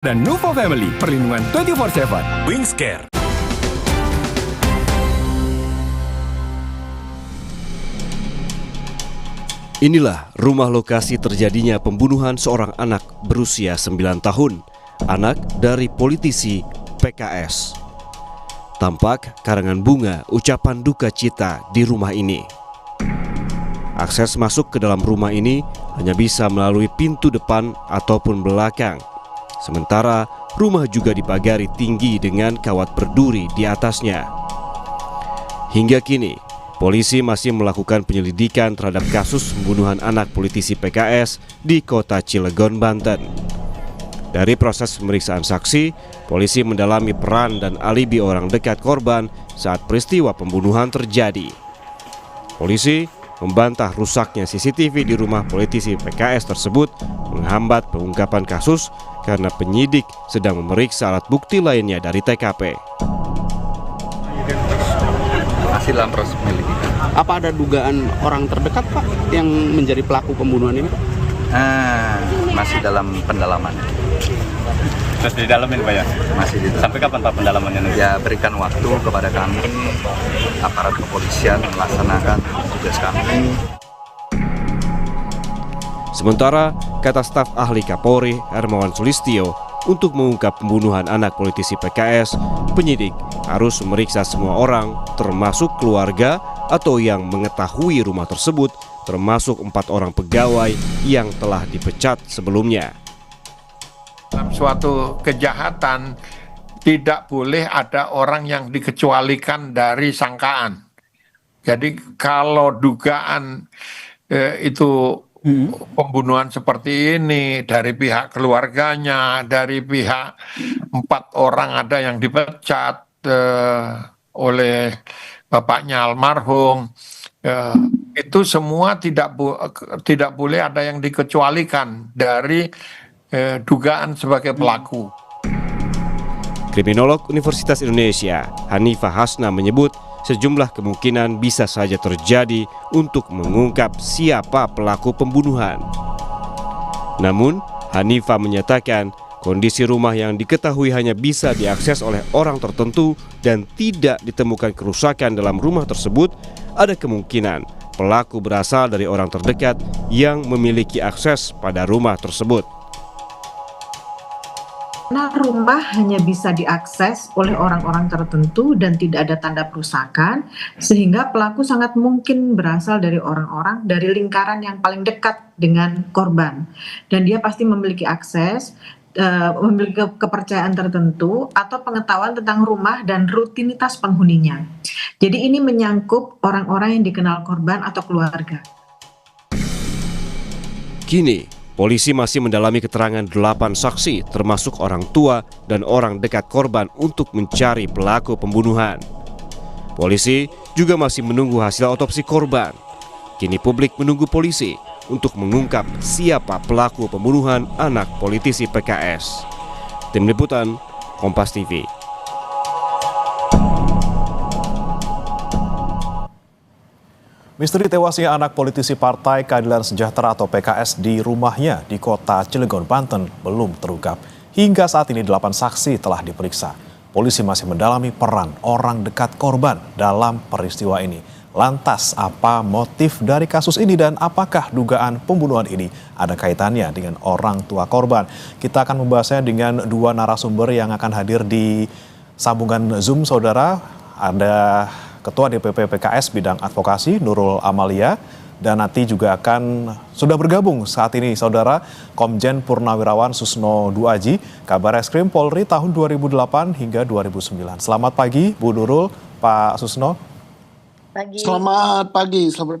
Dan Nuvo Family, perlindungan 24/7. Wingscare. Inilah rumah lokasi terjadinya pembunuhan seorang anak berusia 9 tahun, anak dari politisi PKS. Tampak karangan bunga ucapan duka cita di rumah ini. Akses masuk ke dalam rumah ini hanya bisa melalui pintu depan ataupun belakang. Sementara rumah juga dipagari tinggi dengan kawat berduri di atasnya. Hingga kini, polisi masih melakukan penyelidikan terhadap kasus pembunuhan anak politisi PKS di kota Cilegon, Banten. Dari proses pemeriksaan saksi, polisi mendalami peran dan alibi orang dekat korban saat peristiwa pembunuhan terjadi. Polisi membantah rusaknya CCTV di rumah politisi PKS tersebut menghambat pengungkapan kasus karena penyidik sedang memeriksa alat bukti lainnya dari TKP. Masih dalam proses penyelidikan. Apa ada dugaan orang terdekat, Pak, yang menjadi pelaku pembunuhan ini, Pak? Masih dalam pendalaman. Terus didalamin Pak ya? Masih di dalam. Sampai kapan Pak pendalamannya nanti? Ya, berikan waktu kepada kami, aparat kepolisian melaksanakan tugas kami. Sementara, kata staf ahli Kapolri Hermawan Sulistyo, untuk mengungkap pembunuhan anak politisi PKS, penyidik harus memeriksa semua orang, termasuk keluarga atau yang mengetahui rumah tersebut, termasuk 4 orang pegawai yang telah dipecat sebelumnya. Dalam suatu kejahatan tidak boleh ada orang yang dikecualikan dari sangkaan. Jadi kalau dugaan itu pembunuhan seperti ini dari pihak keluarganya, dari pihak 4 orang ada yang dipecat oleh bapaknya almarhum, itu semua tidak boleh ada yang dikecualikan dari dugaan sebagai pelaku. Kriminolog Universitas Indonesia Hanifah Hasna menyebut sejumlah kemungkinan bisa saja terjadi untuk mengungkap siapa pelaku pembunuhan. Namun, Hanifah menyatakan kondisi rumah yang diketahui hanya bisa diakses oleh orang tertentu dan tidak ditemukan kerusakan dalam rumah tersebut, ada kemungkinan pelaku berasal dari orang terdekat yang memiliki akses pada rumah tersebut. Karena rumah hanya bisa diakses oleh orang-orang tertentu dan tidak ada tanda perusakan, sehingga pelaku sangat mungkin berasal dari orang-orang dari lingkaran yang paling dekat dengan korban. Dan dia pasti memiliki akses, memiliki kepercayaan tertentu atau pengetahuan tentang rumah dan rutinitas penghuninya. Jadi ini menyangkut orang-orang yang dikenal korban atau keluarga. Kini, polisi masih mendalami keterangan 8 saksi termasuk orang tua dan orang dekat korban untuk mencari pelaku pembunuhan. Polisi juga masih menunggu hasil otopsi korban. Kini publik menunggu polisi untuk mengungkap siapa pelaku pembunuhan anak politisi PKS. Tim Liputan, Kompas TV. Misteri tewasnya anak politisi Partai Keadilan Sejahtera atau PKS di rumahnya di kota Cilegon, Banten belum terungkap. Hingga saat ini 8 saksi telah diperiksa. Polisi masih mendalami peran orang dekat korban dalam peristiwa ini. Lantas apa motif dari kasus ini dan apakah dugaan pembunuhan ini ada kaitannya dengan orang tua korban? Kita akan membahasnya dengan 2 narasumber yang akan hadir di sambungan Zoom, saudara. Ada Ketua DPP PKS bidang advokasi Nurul Amalia, dan nanti juga akan sudah bergabung saat ini saudara Komjen Purnawirawan Susno Duaji, Kabar Eskrim Polri tahun 2008 hingga 2009. Selamat pagi Bu Nurul, Pak Susno. Pagi. Selamat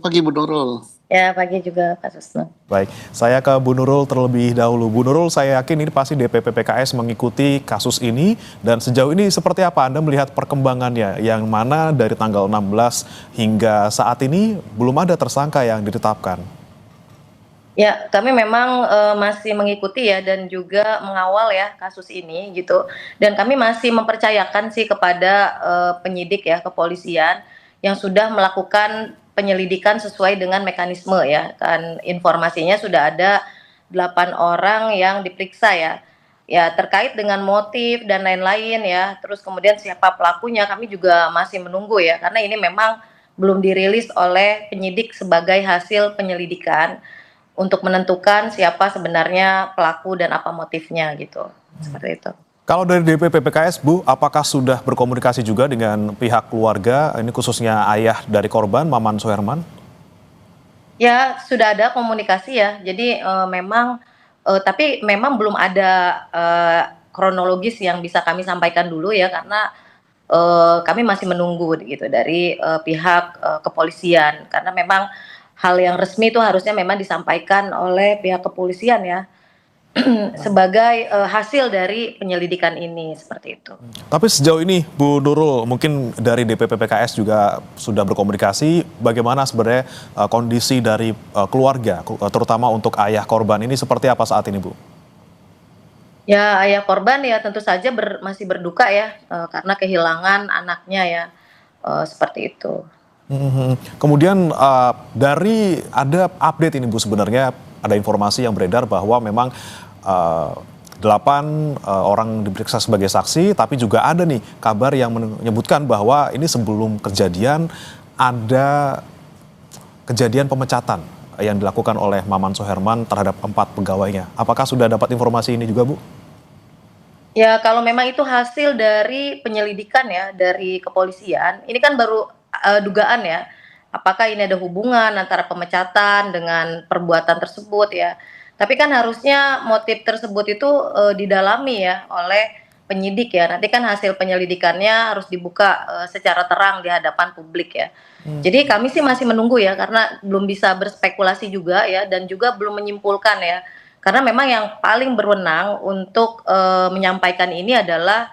pagi Bu Nurul. Ya, pagi juga Pak Susno. Baik, saya ke Bu Nurul terlebih dahulu. Bu Nurul, saya yakin ini pasti DPP PKS mengikuti kasus ini, dan sejauh ini seperti apa Anda melihat perkembangannya, yang mana dari tanggal 16 hingga saat ini belum ada tersangka yang ditetapkan? Ya, kami memang masih mengikuti ya dan juga mengawal ya kasus ini gitu. Dan kami masih mempercayakan sih kepada penyidik ya, kepolisian yang sudah melakukan penyelidikan sesuai dengan mekanisme ya. Kan informasinya sudah ada 8 orang yang diperiksa ya. ya terkait dengan motif dan lain-lain ya, terus kemudian siapa pelakunya kami juga masih menunggu ya, karena ini memang belum dirilis oleh penyidik sebagai hasil penyelidikan untuk menentukan siapa sebenarnya pelaku dan apa motifnya gitu, seperti itu. Kalau dari DPP PKS, Bu, apakah sudah berkomunikasi juga dengan pihak keluarga, ini khususnya ayah dari korban, Maman Soherman? Ya, sudah ada komunikasi ya. Jadi memang tapi memang belum ada kronologis yang bisa kami sampaikan dulu ya, karena kami masih menunggu gitu dari pihak kepolisian, karena memang hal yang resmi itu harusnya memang disampaikan oleh pihak kepolisian ya. Sebagai hasil dari penyelidikan ini, seperti itu. Tapi sejauh ini Bu Nurul, mungkin dari DPP PKS juga sudah berkomunikasi bagaimana sebenarnya kondisi dari keluarga, terutama untuk ayah korban ini seperti apa saat ini, Bu? Ya, ayah korban ya tentu saja masih berduka ya, karena kehilangan anaknya ya, seperti itu. Kemudian dari ada update ini Bu, sebenarnya ada informasi yang beredar bahwa memang 8 orang diperiksa sebagai saksi, tapi juga ada nih kabar yang menyebutkan bahwa ini sebelum kejadian ada kejadian pemecatan yang dilakukan oleh Maman Soherman terhadap 4 pegawainya. Apakah sudah dapat informasi ini juga, Bu? Ya, kalau memang itu hasil dari penyelidikan ya, dari kepolisian, ini kan baru dugaan ya, apakah ini ada hubungan antara pemecatan dengan perbuatan tersebut ya. Tapi kan harusnya motif tersebut itu didalami ya oleh penyidik ya. Nanti kan hasil penyelidikannya harus dibuka secara terang di hadapan publik ya. Jadi kami sih masih menunggu ya, karena belum bisa berspekulasi juga ya, dan juga belum menyimpulkan ya. Karena memang yang paling berwenang untuk menyampaikan ini adalah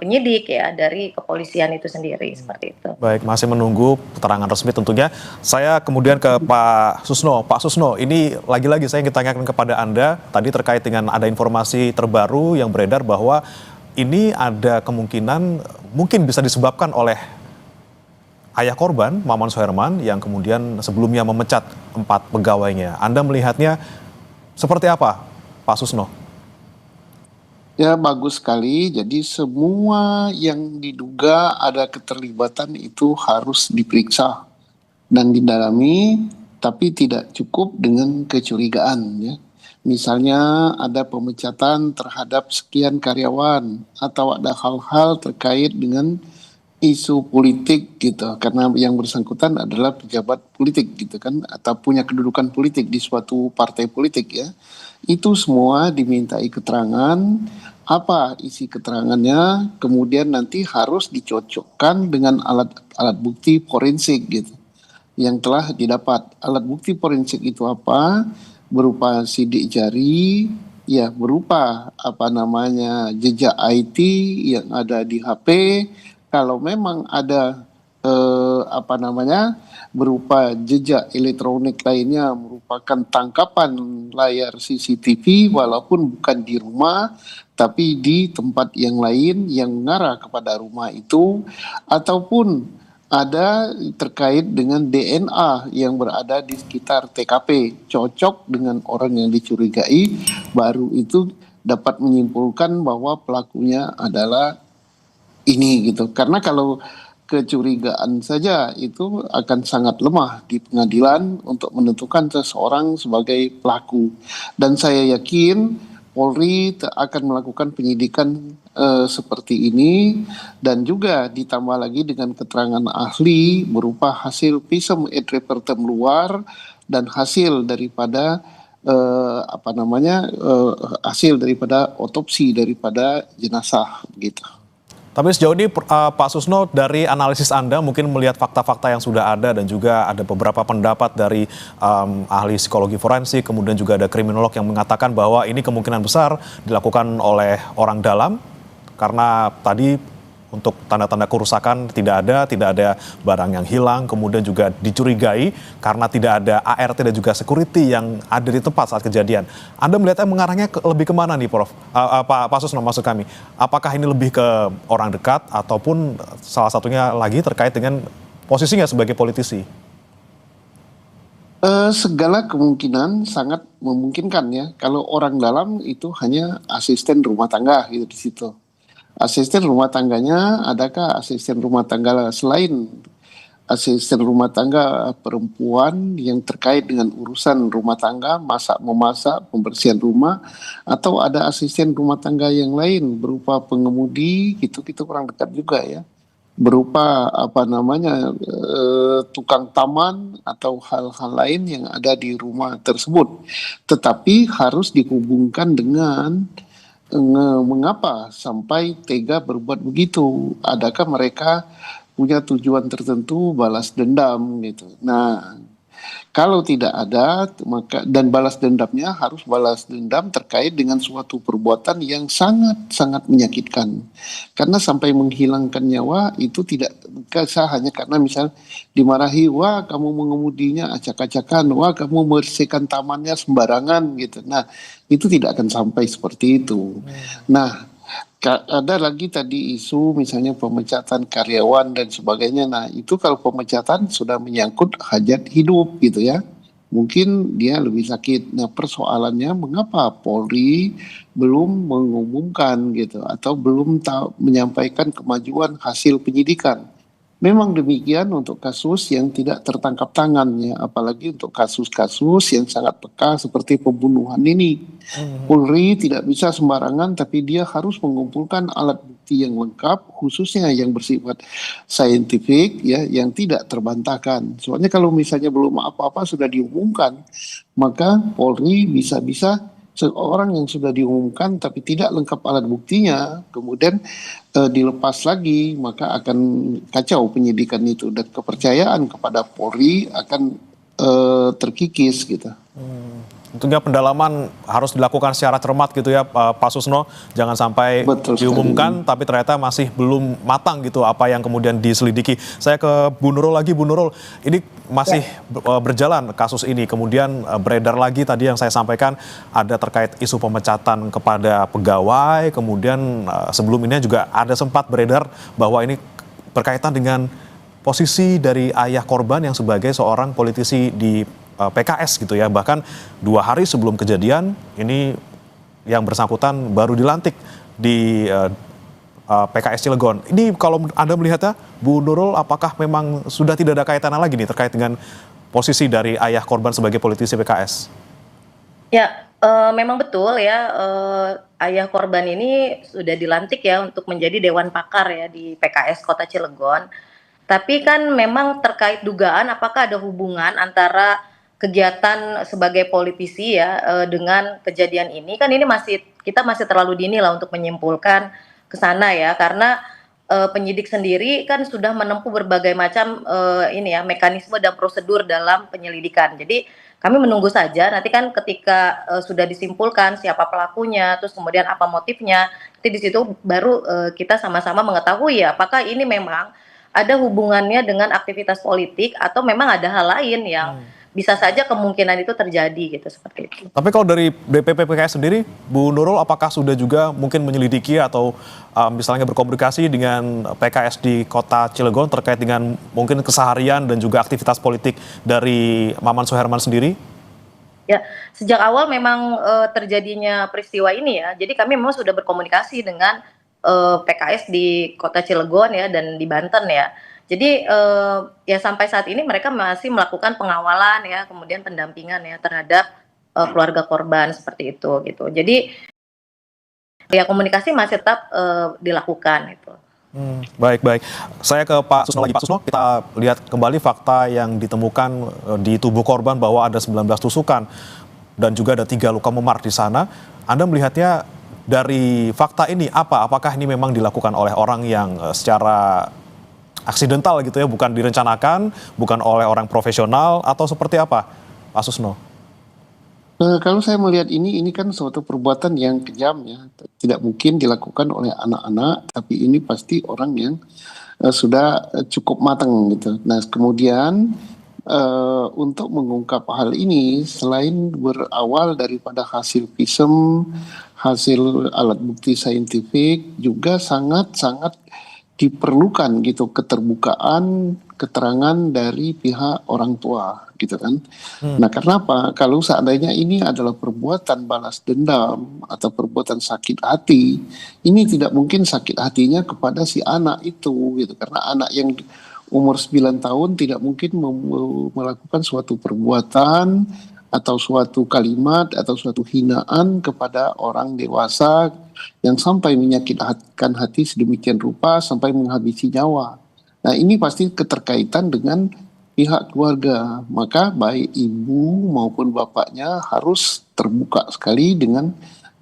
penyidik ya dari kepolisian itu sendiri, seperti itu. Baik, masih menunggu keterangan resmi tentunya. Saya kemudian ke Pak Susno. Pak Susno, ini lagi-lagi saya ingin tanyakan kepada Anda tadi terkait dengan ada informasi terbaru yang beredar bahwa ini ada kemungkinan mungkin bisa disebabkan oleh ayah korban, Maman Soherman, yang kemudian sebelumnya memecat 4 pegawainya. Anda melihatnya seperti apa, Pak Susno? Ya, bagus sekali. Jadi semua yang diduga ada keterlibatan itu harus diperiksa dan didalami, tapi tidak cukup dengan kecurigaan ya. Misalnya ada pemecatan terhadap sekian karyawan atau ada hal-hal terkait dengan isu politik gitu, karena yang bersangkutan adalah pejabat politik gitu kan, atau punya kedudukan politik di suatu partai politik ya. Itu semua dimintai keterangan, apa isi keterangannya, kemudian nanti harus dicocokkan dengan alat bukti forensik gitu yang telah didapat. Alat bukti forensik itu apa? Berupa sidik jari, ya berupa jejak IT yang ada di HP. Kalau memang ada berupa jejak elektronik lainnya merupakan tangkapan layar CCTV walaupun bukan di rumah tapi di tempat yang lain yang mengarah kepada rumah itu, ataupun ada terkait dengan DNA yang berada di sekitar TKP cocok dengan orang yang dicurigai, baru itu dapat menyimpulkan bahwa pelakunya adalah ini gitu. Karena kalau kecurigaan saja itu akan sangat lemah di pengadilan untuk menentukan seseorang sebagai pelaku. Dan saya yakin Polri akan melakukan penyidikan seperti ini, dan juga ditambah lagi dengan keterangan ahli berupa hasil visum et repertum luar dan hasil daripada hasil daripada otopsi daripada jenazah gitu. Tapi sejauh ini Pak Susno, dari analisis Anda mungkin melihat fakta-fakta yang sudah ada dan juga ada beberapa pendapat dari ahli psikologi forensik, kemudian juga ada kriminolog yang mengatakan bahwa ini kemungkinan besar dilakukan oleh orang dalam, karena tadi untuk tanda-tanda kerusakan tidak ada barang yang hilang, kemudian juga dicurigai karena tidak ada ART dan juga security yang ada di tempat saat kejadian. Anda melihatnya mengarahnya lebih kemana nih, Prof? Pak Susno, maksud kami, apakah ini lebih ke orang dekat ataupun salah satunya lagi terkait dengan posisinya sebagai politisi? Segala kemungkinan sangat memungkinkan ya. Kalau orang dalam itu hanya asisten rumah tangga gitu di situ. Asisten rumah tangganya, adakah asisten rumah tangga selain asisten rumah tangga perempuan yang terkait dengan urusan rumah tangga, memasak, pembersihan rumah, atau ada asisten rumah tangga yang lain berupa pengemudi, gitu kurang dekat juga ya. Berupa apa namanya tukang taman atau hal-hal lain yang ada di rumah tersebut. Tetapi harus dihubungkan dengan mengapa sampai tega berbuat begitu? Adakah mereka punya tujuan tertentu balas dendam gitu? Nah, kalau tidak ada, maka dan balas dendamnya harus balas dendam terkait dengan suatu perbuatan yang sangat-sangat menyakitkan. Karena sampai menghilangkan nyawa itu tidak bisa hanya karena misal dimarahi, wah kamu mengemudinya acak-acakan, wah kamu membersihkan tamannya sembarangan gitu. Nah, itu tidak akan sampai seperti itu. Nah, ada lagi tadi isu misalnya pemecatan karyawan dan sebagainya. Nah itu kalau pemecatan sudah menyangkut hajat hidup gitu ya. Mungkin dia lebih sakit. Nah persoalannya mengapa Polri belum mengumumkan gitu atau belum menyampaikan kemajuan hasil penyidikan. Memang demikian untuk kasus yang tidak tertangkap tangannya, apalagi untuk kasus-kasus yang sangat peka seperti pembunuhan ini. Polri tidak bisa sembarangan, tapi dia harus mengumpulkan alat bukti yang lengkap, khususnya yang bersifat saintifik, ya, yang tidak terbantahkan. Soalnya kalau misalnya belum apa-apa sudah diumumkan, maka Polri bisa-bisa seorang yang sudah diumumkan tapi tidak lengkap alat buktinya, kemudian dilepas lagi, maka akan kacau penyidikan itu dan kepercayaan kepada Polri akan terkikis gitu. Tentunya pendalaman harus dilakukan secara cermat gitu ya Pak Susno, jangan sampai diumumkan tapi ternyata masih belum matang gitu apa yang kemudian diselidiki. Saya ke Bu Nurul lagi, Bu Nurul, ini masih berjalan kasus ini, kemudian beredar lagi tadi yang saya sampaikan ada terkait isu pemecatan kepada pegawai, kemudian sebelum ini juga ada sempat beredar bahwa ini berkaitan dengan posisi dari ayah korban yang sebagai seorang politisi di PKS gitu ya, bahkan 2 hari sebelum kejadian ini yang bersangkutan baru dilantik di PKS Cilegon. Ini kalau Anda melihatnya, Bu Nurul, apakah memang sudah tidak ada kaitannya lagi nih terkait dengan posisi dari ayah korban sebagai politisi PKS? Ya, memang betul ya, ayah korban ini sudah dilantik ya untuk menjadi Dewan Pakar ya di PKS Kota Cilegon. Tapi kan memang terkait dugaan apakah ada hubungan antara kegiatan sebagai politisi ya dengan kejadian ini, kan ini kita masih terlalu dini lah untuk menyimpulkan ke sana ya, karena penyidik sendiri kan sudah menempuh berbagai macam ini ya mekanisme dan prosedur dalam penyelidikan. Jadi kami menunggu saja nanti kan ketika sudah disimpulkan siapa pelakunya, terus kemudian apa motifnya, nanti di situ baru kita sama-sama mengetahui ya apakah ini memang ada hubungannya dengan aktivitas politik atau memang ada hal lain yang bisa saja kemungkinan itu terjadi gitu, seperti itu. Tapi kalau dari DPP PKS sendiri, Bu Nurul, apakah sudah juga mungkin menyelidiki atau misalnya berkomunikasi dengan PKS di Kota Cilegon terkait dengan mungkin keseharian dan juga aktivitas politik dari Maman Soeherman sendiri? Ya, sejak awal memang terjadinya peristiwa ini ya, jadi kami memang sudah berkomunikasi dengan PKS di Kota Cilegon ya dan di Banten ya. Jadi ya sampai saat ini mereka masih melakukan pengawalan ya, kemudian pendampingan ya terhadap keluarga korban seperti itu gitu. Jadi ya komunikasi masih tetap dilakukan itu. Baik. Saya ke Pak Susno lagi. Pak Susno, kita lihat kembali fakta yang ditemukan di tubuh korban bahwa ada 19 tusukan dan juga ada 3 luka memar di sana. Anda melihatnya dari fakta ini apa? Apakah ini memang dilakukan oleh orang yang secara aksidental gitu ya, bukan direncanakan, bukan oleh orang profesional, atau seperti apa, Pak Susno? Kalau saya melihat ini kan suatu perbuatan yang kejam ya, tidak mungkin dilakukan oleh anak-anak, tapi ini pasti orang yang sudah cukup matang gitu. Nah kemudian untuk mengungkap hal ini, selain berawal daripada hasil visum, hasil alat bukti saintifik, juga sangat-sangat diperlukan gitu keterbukaan keterangan dari pihak orang tua gitu kan. Nah, karena apa? Kalau seandainya ini adalah perbuatan balas dendam atau perbuatan sakit hati, ini tidak mungkin sakit hatinya kepada si anak itu gitu, karena anak yang umur 9 tahun tidak mungkin melakukan suatu perbuatan atau suatu kalimat atau suatu hinaan kepada orang dewasa yang sampai menyakitkan hati sedemikian rupa sampai menghabisi nyawa. Nah, ini pasti keterkaitan dengan pihak keluarga. Maka baik ibu maupun bapaknya harus terbuka sekali dengan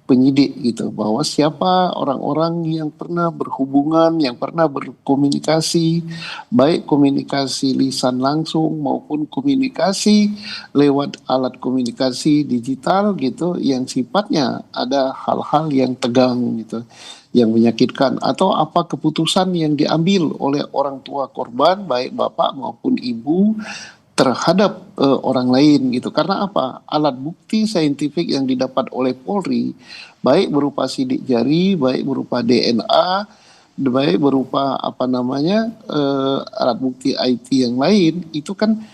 penyidik gitu, bahwa siapa orang-orang yang pernah berhubungan, yang pernah berkomunikasi, baik komunikasi lisan langsung maupun komunikasi lewat alat komunikasi digital gitu, yang sifatnya ada hal-hal yang tegang gitu, yang menyakitkan, atau apa keputusan yang diambil oleh orang tua korban baik bapak maupun ibu terhadap orang lain gitu. Karena apa? Alat bukti saintifik yang didapat oleh Polri baik berupa sidik jari, baik berupa DNA, baik berupa alat bukti IT yang lain, itu kan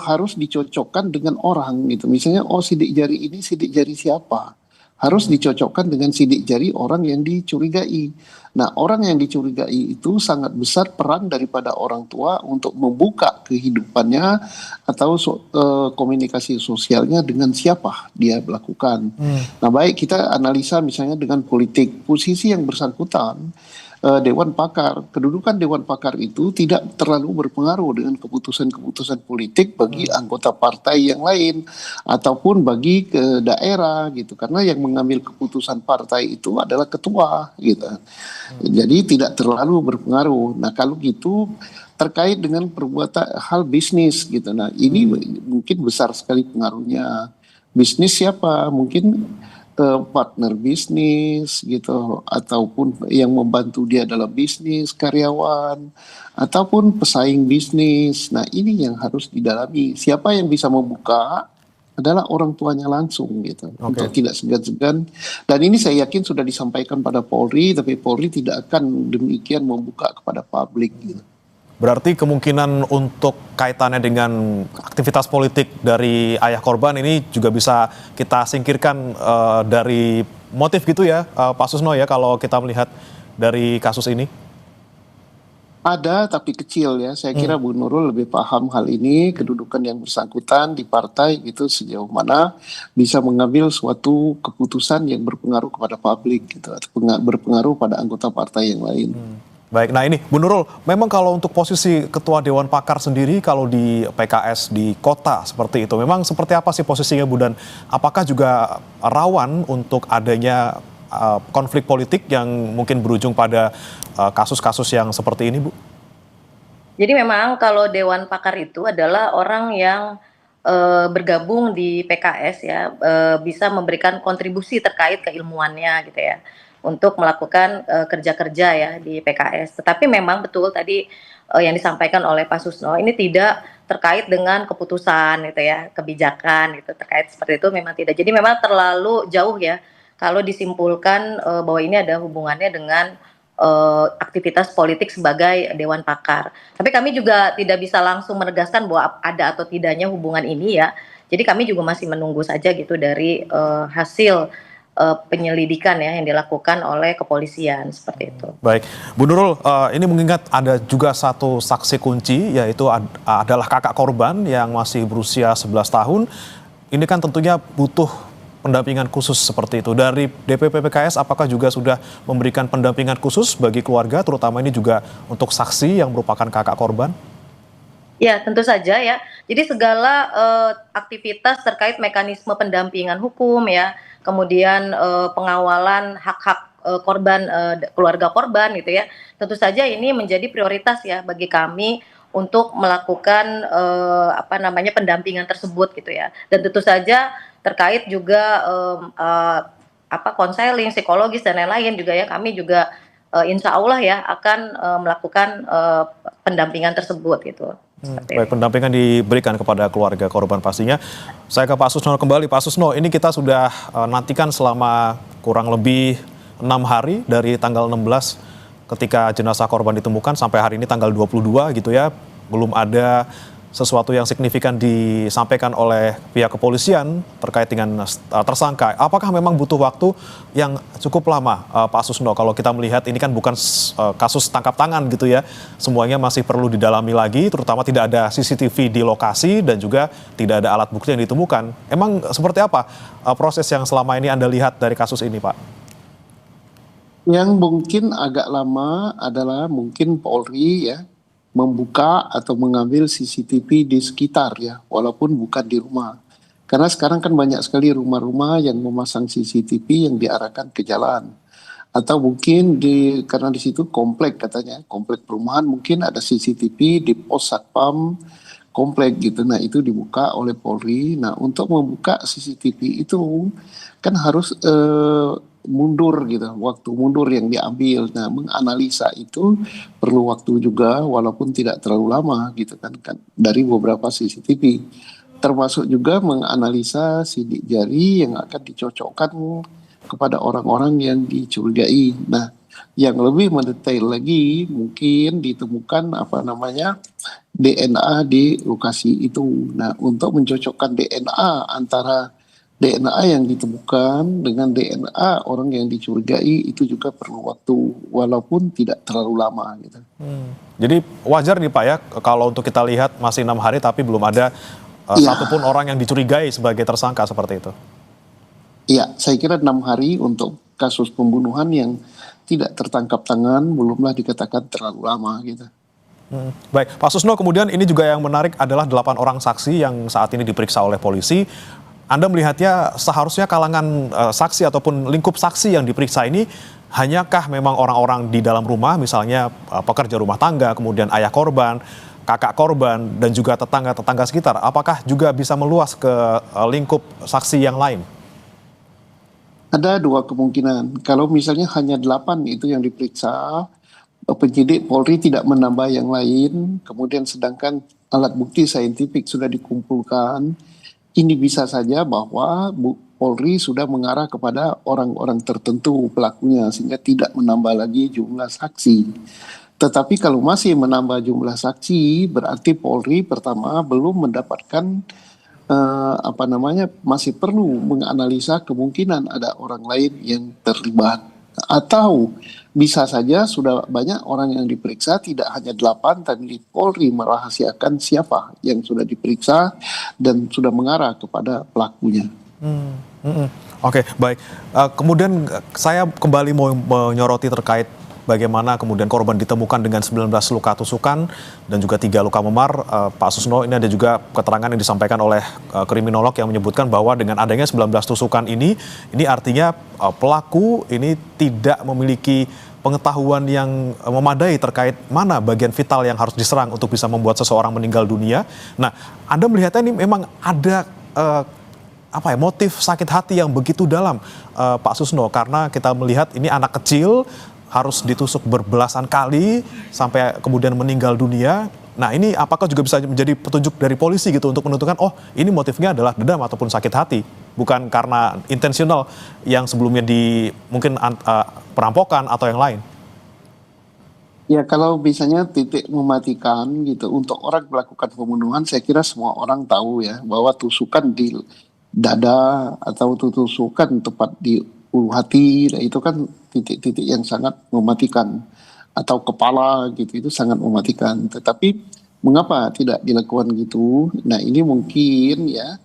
harus dicocokkan dengan orang gitu. Misalnya sidik jari ini sidik jari siapa? Harus dicocokkan dengan sidik jari orang yang dicurigai. Nah, orang yang dicurigai itu sangat besar peran daripada orang tua untuk membuka kehidupannya atau komunikasi sosialnya dengan siapa dia melakukan. Nah, baik kita analisa misalnya dengan politik, posisi yang bersangkutan, Dewan Pakar, kedudukan Dewan Pakar itu tidak terlalu berpengaruh dengan keputusan-keputusan politik bagi anggota partai yang lain ataupun bagi ke daerah gitu, karena yang mengambil keputusan partai itu adalah ketua gitu. Jadi tidak terlalu berpengaruh. Nah, kalau gitu terkait dengan perbuatan hal bisnis gitu. Nah, ini mungkin besar sekali pengaruhnya. Bisnis siapa? Mungkin partner bisnis gitu, ataupun yang membantu dia dalam bisnis, karyawan, ataupun pesaing bisnis. Nah, ini yang harus didalami. Siapa yang bisa membuka adalah orang tuanya langsung gitu, untuk tidak segan-segan. Dan ini saya yakin sudah disampaikan pada Polri, tapi Polri tidak akan demikian membuka kepada publik gitu. Berarti kemungkinan untuk kaitannya dengan aktivitas politik dari ayah korban ini juga bisa kita singkirkan dari motif gitu ya, Pak Susno ya, kalau kita melihat dari kasus ini? Ada, tapi kecil ya. Saya kira Bu Nurul lebih paham hal ini, kedudukan yang bersangkutan di partai gitu, sejauh mana bisa mengambil suatu keputusan yang berpengaruh kepada publik gitu, atau berpengaruh pada anggota partai yang lain. Baik, nah ini Bu Nurul, memang kalau untuk posisi Ketua Dewan Pakar sendiri kalau di PKS di kota seperti itu, memang seperti apa sih posisinya Bu, dan apakah juga rawan untuk adanya konflik politik yang mungkin berujung pada kasus-kasus yang seperti ini, Bu? Jadi memang kalau Dewan Pakar itu adalah orang yang bergabung di PKS ya, bisa memberikan kontribusi terkait keilmuannya gitu ya, untuk melakukan kerja-kerja ya di PKS. Tetapi memang betul tadi yang disampaikan oleh Pak Susno, ini tidak terkait dengan keputusan gitu ya, kebijakan gitu, terkait seperti itu memang tidak. Jadi memang terlalu jauh ya kalau disimpulkan bahwa ini ada hubungannya dengan aktivitas politik sebagai Dewan Pakar. Tapi kami juga tidak bisa langsung menegaskan bahwa ada atau tidaknya hubungan ini ya. Jadi kami juga masih menunggu saja gitu dari hasil penyelidikan ya yang dilakukan oleh kepolisian seperti itu. Baik, Bu Nurul, ini mengingat ada juga satu saksi kunci, yaitu adalah kakak korban yang masih berusia 11 tahun. Ini kan tentunya butuh pendampingan khusus seperti itu. Dari DPP PKS apakah juga sudah memberikan pendampingan khusus bagi keluarga, terutama ini juga untuk saksi yang merupakan kakak korban? Ya, tentu saja ya. Jadi segala aktivitas terkait mekanisme pendampingan hukum ya, kemudian pengawalan hak-hak korban, keluarga korban gitu ya. Tentu saja ini menjadi prioritas ya bagi kami untuk melakukan pendampingan tersebut gitu ya. Dan tentu saja terkait juga konseling psikologis dan lain-lain juga ya, kami juga insya Allah ya akan melakukan pendampingan tersebut gitu. Baik, pendampingan diberikan kepada keluarga korban pastinya. Saya ke Pak Susno kembali. Pak Susno, ini kita sudah nantikan selama kurang lebih 6 hari dari tanggal 16 ketika jenazah korban ditemukan sampai hari ini tanggal 22 gitu ya, belum ada sesuatu yang signifikan disampaikan oleh pihak kepolisian terkait dengan tersangka. Apakah memang butuh waktu yang cukup lama, Pak Susno? Kalau kita melihat ini kan bukan kasus tangkap tangan gitu ya, semuanya masih perlu didalami lagi, terutama tidak ada CCTV di lokasi dan juga tidak ada alat bukti yang ditemukan. Emang seperti apa proses yang selama ini Anda lihat dari kasus ini, Pak? Yang mungkin agak lama adalah mungkin Polri ya membuka atau mengambil CCTV di sekitar ya, walaupun bukan di rumah. Karena sekarang kan banyak sekali rumah-rumah yang memasang CCTV yang diarahkan ke jalan. Atau mungkin karena di situ komplek katanya, komplek perumahan mungkin ada CCTV di pos satpam komplek gitu. Nah itu dibuka oleh Polri. Nah untuk membuka CCTV itu kan harus mundur gitu, waktu mundur yang diambil. Nah menganalisa itu perlu waktu juga walaupun tidak terlalu lama gitu kan dari beberapa CCTV. Termasuk juga menganalisa sidik jari yang akan dicocokkan kepada orang-orang yang dicurigai. Nah yang lebih mendetail lagi mungkin ditemukan DNA di lokasi itu. Nah untuk mencocokkan DNA antara DNA yang ditemukan dengan DNA orang yang dicurigai itu juga perlu waktu walaupun tidak terlalu lama gitu. Jadi wajar nih Pak ya kalau untuk kita lihat masih 6 hari tapi belum ada satupun orang yang dicurigai sebagai tersangka seperti itu. Iya, saya kira 6 hari untuk kasus pembunuhan yang tidak tertangkap tangan belumlah dikatakan terlalu lama gitu. Baik, Pak Susno, kemudian ini juga yang menarik adalah 8 orang saksi yang saat ini diperiksa oleh polisi. Anda melihatnya seharusnya kalangan saksi ataupun lingkup saksi yang diperiksa ini hanyakah memang orang-orang di dalam rumah, misalnya pekerja rumah tangga, kemudian ayah korban, kakak korban, dan juga tetangga-tetangga sekitar? Apakah juga bisa meluas ke lingkup saksi yang lain? Ada 2 kemungkinan. Kalau misalnya hanya 8 itu yang diperiksa, penyidik Polri tidak menambah yang lain, kemudian sedangkan alat bukti saintifik sudah dikumpulkan, ini bisa saja bahwa Polri sudah mengarah kepada orang-orang tertentu pelakunya sehingga tidak menambah lagi jumlah saksi. Tetapi kalau masih menambah jumlah saksi berarti Polri pertama belum mendapatkan masih perlu menganalisa kemungkinan ada orang lain yang terlibat. Atau bisa saja sudah banyak orang yang diperiksa, tidak hanya 8, tapi Polri merahasiakan siapa yang sudah diperiksa dan sudah mengarah kepada pelakunya. Oke, baik. Kemudian saya kembali mau menyoroti terkait bagaimana kemudian korban ditemukan dengan 19 luka tusukan dan juga 3 luka memar. Pak Susno, ini ada juga keterangan yang disampaikan oleh kriminolog yang menyebutkan bahwa dengan adanya 19 tusukan ini artinya pelaku ini tidak memiliki pengetahuan yang memadai terkait mana bagian vital yang harus diserang untuk bisa membuat seseorang meninggal dunia. Nah, Anda melihatnya ini memang ada motif sakit hati yang begitu dalam, Pak Susno, karena kita melihat ini anak kecil harus ditusuk berbelasan kali sampai kemudian meninggal dunia. Nah ini apakah juga bisa menjadi petunjuk dari polisi gitu untuk menentukan ini motifnya adalah dendam ataupun sakit hati, bukan karena intensional yang sebelumnya mungkin perampokan atau yang lain? Ya kalau misalnya titik mematikan gitu untuk orang melakukan pembunuhan, saya kira semua orang tahu ya bahwa tusukan di dada atau tusukan tepat di ulu hati, itu kan titik-titik yang sangat mematikan, atau kepala gitu, itu sangat mematikan. Tetapi mengapa tidak dilakukan gitu? Nah ini mungkin ya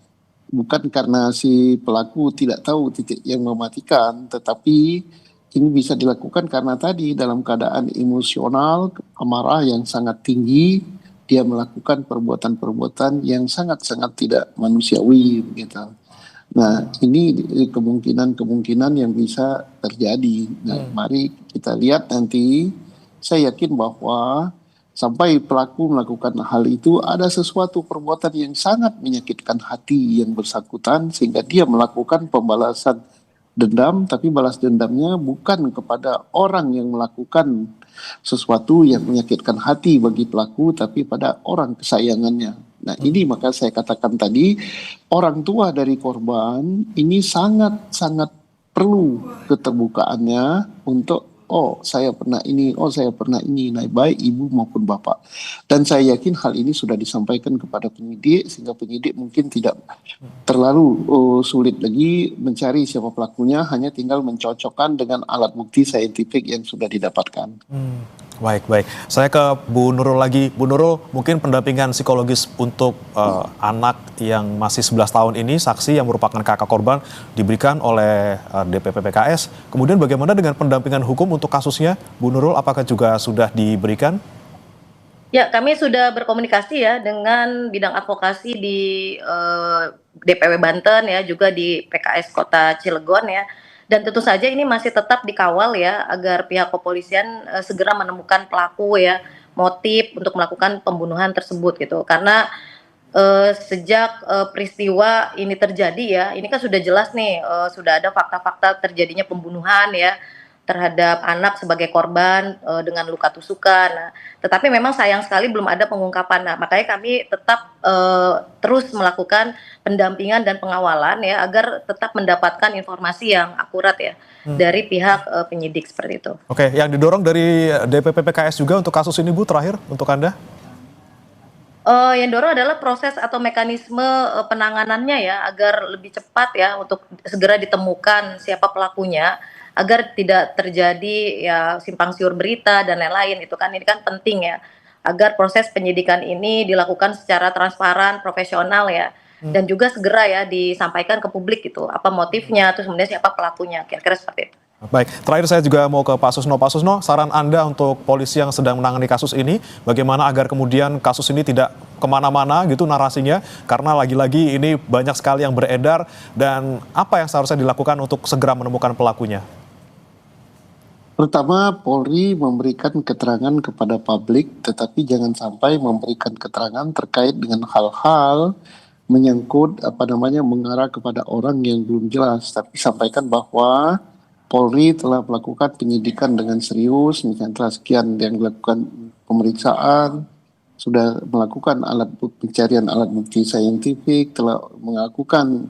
bukan karena si pelaku tidak tahu titik yang mematikan, tetapi ini bisa dilakukan karena tadi dalam keadaan emosional, amarah yang sangat tinggi, dia melakukan perbuatan-perbuatan yang sangat-sangat tidak manusiawi gitu. Nah ini kemungkinan yang bisa terjadi. Nah mari kita lihat nanti. Saya yakin bahwa sampai pelaku melakukan hal itu ada sesuatu perbuatan yang sangat menyakitkan hati yang bersangkutan sehingga dia melakukan pembalasan dendam, tapi balas dendamnya bukan kepada orang yang melakukan sesuatu yang menyakitkan hati bagi pelaku, tapi pada orang kesayangannya. Nah ini maka saya katakan tadi, orang tua dari korban ini sangat-sangat perlu keterbukaannya untuk oh saya pernah ini, nah, baik ibu maupun bapak. Dan saya yakin hal ini sudah disampaikan kepada penyidik, sehingga penyidik mungkin tidak terlalu sulit lagi mencari siapa pelakunya, hanya tinggal mencocokkan dengan alat bukti saintifik yang sudah didapatkan. Baik. Saya ke Bu Nurul lagi. Bu Nurul, mungkin pendampingan psikologis untuk anak yang masih 11 tahun ini, saksi yang merupakan kakak korban, diberikan oleh DPP PKS. Kemudian bagaimana dengan pendampingan hukum untuk kasusnya? Bu Nurul, apakah juga sudah diberikan? Ya, kami sudah berkomunikasi ya dengan bidang advokasi di DPW Banten ya, juga di PKS Kota Cilegon ya. Dan tentu saja ini masih tetap dikawal ya, agar pihak kepolisian segera menemukan pelaku ya, motif untuk melakukan pembunuhan tersebut gitu. Karena sejak peristiwa ini terjadi ya, ini kan sudah jelas nih, sudah ada fakta-fakta terjadinya pembunuhan ya terhadap anak sebagai korban dengan luka tusukan. Nah, tetapi memang sayang sekali belum ada pengungkapan. Nah, makanya kami tetap terus melakukan pendampingan dan pengawalan ya, agar tetap mendapatkan informasi yang akurat ya dari pihak penyidik seperti itu. Oke, yang didorong dari DPP PKS juga untuk kasus ini, Bu, terakhir untuk Anda? Yang dorong adalah proses atau mekanisme penanganannya ya, agar lebih cepat ya untuk segera ditemukan siapa pelakunya, agar tidak terjadi ya simpang siur berita dan lain-lain. Itu kan, ini kan penting ya, agar proses penyidikan ini dilakukan secara transparan, profesional ya, dan juga segera ya disampaikan ke publik gitu, apa motifnya, terus kemudian siapa pelakunya, kira-kira seperti itu. Baik, terakhir saya juga mau ke Pak Susno. Pak Susno, saran Anda untuk polisi yang sedang menangani kasus ini, bagaimana agar kemudian kasus ini tidak kemana-mana gitu narasinya, karena lagi-lagi ini banyak sekali yang beredar, dan apa yang seharusnya dilakukan untuk segera menemukan pelakunya? Pertama, Polri memberikan keterangan kepada publik, tetapi jangan sampai memberikan keterangan terkait dengan hal-hal menyangkut mengarah kepada orang yang belum jelas. Tapi sampaikan bahwa Polri telah melakukan penyidikan dengan serius, misalnya telah sekian yang dilakukan pemeriksaan, sudah melakukan pencarian alat bukti saintifik, telah melakukan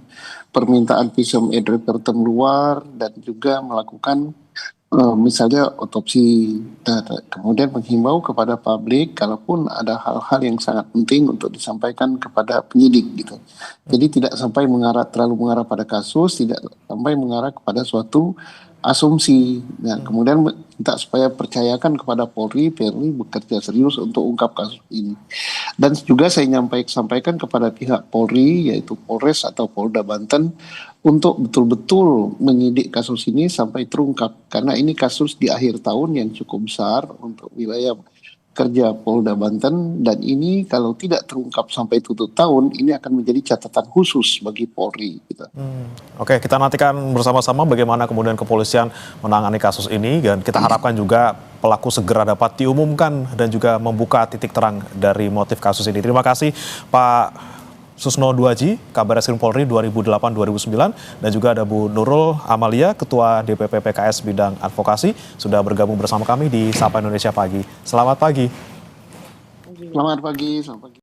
permintaan visum et repertum luar, dan juga melakukan misalnya otopsi. Kemudian menghimbau kepada publik kalaupun ada hal-hal yang sangat penting untuk disampaikan kepada penyidik gitu. Jadi tidak sampai terlalu mengarah pada kasus, tidak sampai mengarah kepada suatu asumsi. Nah, kemudian minta supaya percayakan kepada Polri bekerja serius untuk ungkap kasus ini. Dan juga saya sampaikan kepada pihak Polri, yaitu Polres atau Polda Banten, untuk betul-betul menyidik kasus ini sampai terungkap. Karena ini kasus di akhir tahun yang cukup besar untuk wilayah kerja Polda Banten, dan ini kalau tidak terungkap sampai tutup tahun, ini akan menjadi catatan khusus bagi Polri. Gitu. Oke, kita nantikan bersama-sama bagaimana kemudian kepolisian menangani kasus ini, dan kita harapkan juga pelaku segera dapat diumumkan dan juga membuka titik terang dari motif kasus ini. Terima kasih Pak Susno Duaji, Kabar Eskrim Polri 2008-2009, dan juga ada Bu Nurul Amalia, Ketua DPP PKS Bidang Advokasi, sudah bergabung bersama kami di Sapa Indonesia Pagi. Selamat pagi. Selamat pagi.